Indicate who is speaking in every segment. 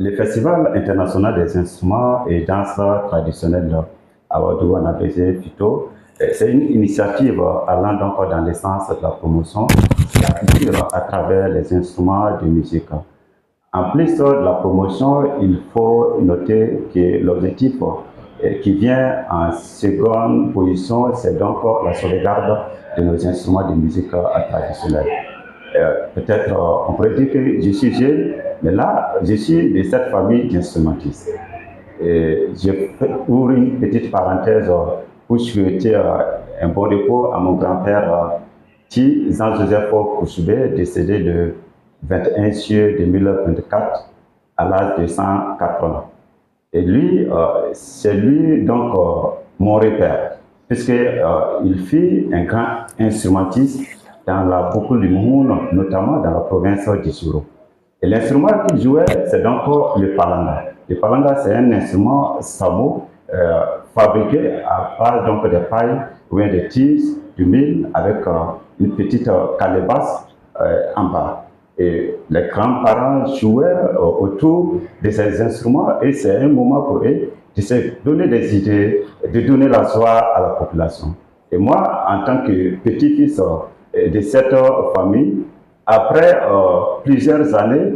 Speaker 1: le Festival international des instruments et danses traditionnelles à Ouadou, en abrégé FITO, c'est une initiative allant donc dans le sens de la promotion de la culture à travers les instruments de musique. En plus de la promotion, il faut noter que l'objectif qui vient en seconde position, c'est donc la sauvegarde de nos instruments de musique traditionnels. Peut-être on pourrait dire que je suis jeune, mais là, je suis de cette famille d'instrumentistes. Je ouvre une petite parenthèse pour souhaiter un bon repos à mon grand-père Jean-Joseph Kouchoubé, décédé le 21 juillet 2024 à l'âge de 104 ans. Et lui, c'est lui donc mon repère, puisqu'il fut un grand instrumentiste dans la boucle du monde, notamment dans la province du Souro. Et l'instrument qu'il jouait, c'est donc le palanga. Le palanga, c'est un instrument samo fabriqué à base donc de paille ou bien de tiges, du mil, avec une petite calebasse en bas. Et les grands-parents jouaient autour de ces instruments et c'est un moment pour eux de se donner des idées, de donner la joie à la population. Et moi, en tant que petit-fils de cette famille, après plusieurs années,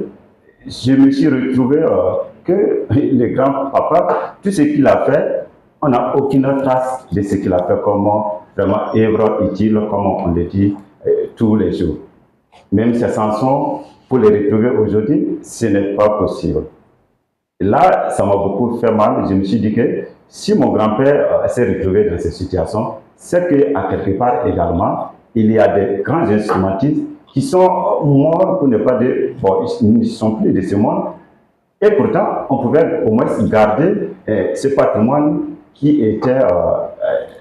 Speaker 1: je me suis retrouvé que le grand-papa, tout ce qu'il a fait, on n'a aucune trace de ce qu'il a fait comme vraiment œuvre utile, comme on le dit tous les jours. Même ces chansons, pour les retrouver aujourd'hui, ce n'est pas possible. Et là, ça m'a beaucoup fait mal. Je me suis dit que si mon grand-père s'est retrouvé dans cette situation, c'est qu'à quelque part également, il y a des grands instrumentistes qui sont morts, pour ne pas dire, bon, ils ne sont plus de ce monde. Et pourtant, on pouvait au moins garder ce patrimoine qui était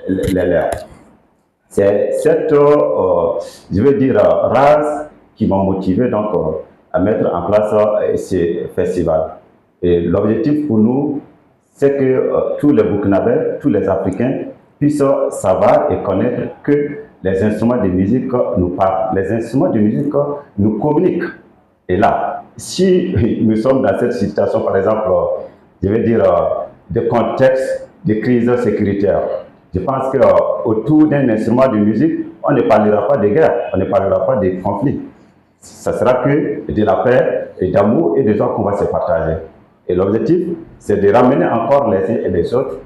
Speaker 1: les leurs. C'est cette, je veux dire, race qui m'a motivé donc à mettre en place ce festival. Et l'objectif pour nous, c'est que tous les Burkinabés, tous les Africains puissent savoir et connaître que les instruments de musique nous parlent, les instruments de musique nous communiquent. Et là, si nous sommes dans cette situation, par exemple, je veux dire, de contexte de crise sécuritaire, je pense qu'autour d'un instrument de musique, on ne parlera pas de guerre, on ne parlera pas de conflit. Ça sera que de la paix et d'amour et de joie qu'on va se partager. Et l'objectif, c'est de ramener encore les uns et les autres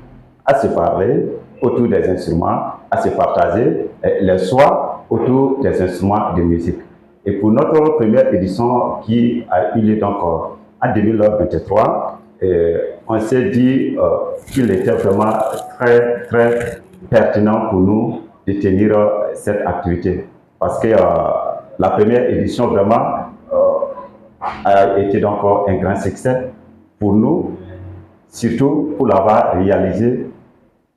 Speaker 1: à se parler autour des instruments, à se partager les soins autour des instruments de musique. Et pour notre première édition qui a eu lieu donc en 2023, on s'est dit qu'il était vraiment très, très pertinent pour nous de tenir cette activité. Parce que la première édition vraiment a été donc un grand succès pour nous, surtout pour l'avoir réalisé,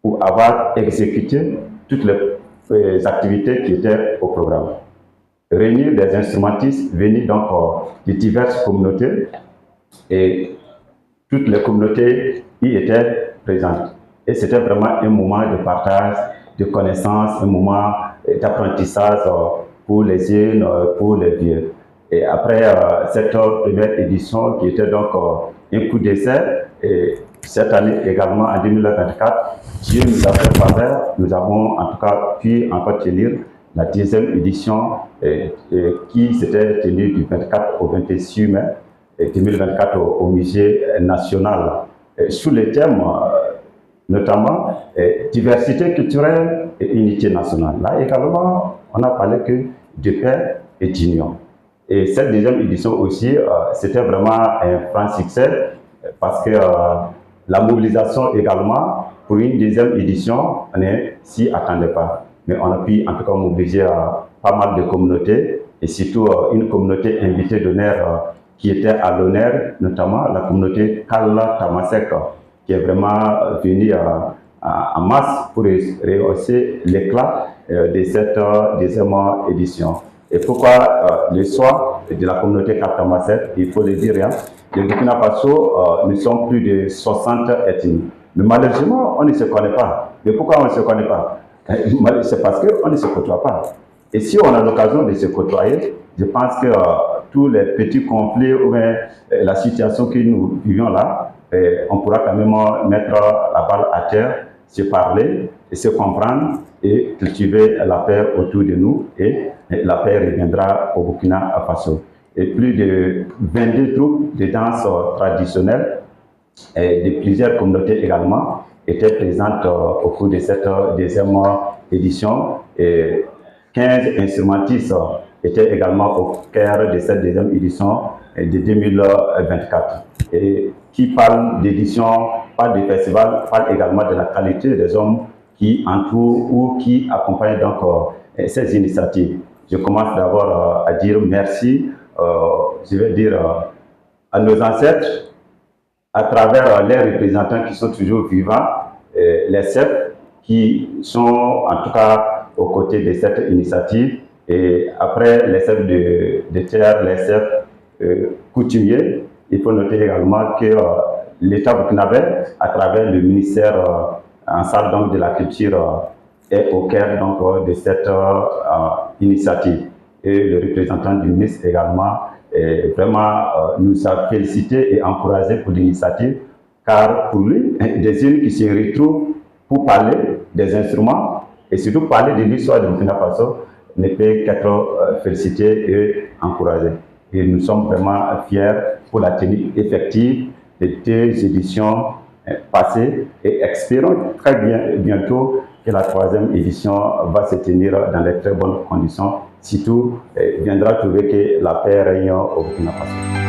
Speaker 1: pour avoir exécuté toutes les activités qui étaient au programme. Réunir des instrumentistes venus donc de diverses communautés et toutes les communautés y étaient présentes. Et c'était vraiment un moment de partage, de connaissances, un moment d'apprentissage pour les jeunes, pour les vieux. Et après cette première édition qui était donc un coup d'essai, et cette année également en 2024, Dieu nous a fait faveur, nous avons en tout cas pu encore tenir la 10e édition qui s'était tenue du 24 au 26 mai 2024 au Musée national, sous le thème notamment diversité culturelle et unité nationale. Là également, on a parlé que de paix et d'union. Et cette deuxième édition aussi, c'était vraiment un franc succès parce que la mobilisation également pour une deuxième édition, on ne s'y attendait pas. Mais on a pu en tout cas mobiliser pas mal de communautés et surtout une communauté invitée d'honneur qui était à l'honneur, notamment la communauté Kalla Tamasek, qui est vraiment venue en masse pour rehausser l'éclat de cette deuxième édition. Et pourquoi le soir de la communauté Kalla Tamasek, il faut le dire, hein, le Burkina Faso, nous sommes plus de 60 ethnies. Mais malheureusement, on ne se connaît pas. Mais pourquoi on ne se connaît pas? C'est parce qu'on ne se côtoie pas. Et si on a l'occasion de se côtoyer, je pense que tous les petits conflits ou bien la situation que nous vivions là, on pourra quand même mettre la balle à terre, se parler, et se comprendre et cultiver la paix autour de nous et la paix reviendra au Burkina Faso. Et plus de 22 troupes de danse traditionnelles et de plusieurs communautés également étaient présentes au cours de cette deuxième édition. Et 15 instrumentistes étaient également au cœur de cette deuxième édition de 2024. Et qui parle d'édition, parle de festival, parle également de la qualité des hommes qui entourent ou qui accompagnent donc ces initiatives. Je commence d'abord à dire merci, je vais dire à nos ancêtres, à travers les représentants qui sont toujours vivants, les chefs qui sont en tout cas aux côtés de cette initiative, et après les chefs de terre, les chefs coutumiers. Il faut noter également que l'État burkinabé, à travers le ministère en charge donc de la culture, est au cœur donc de cette initiative. Et le représentant du ministre également vraiment nous a félicité et encouragé pour l'initiative, car pour lui, des jeunes qui se retrouvent pour parler des instruments et surtout parler de l'histoire de Burkina Faso ne peut qu'être félicité et encouragé. Et nous sommes vraiment fiers pour la tenue effective des 2 éditions passées et espérons très bientôt que la 3e édition va se tenir dans de très bonnes conditions. Surtout, viendra trouver que la paix règne au Burkina Faso.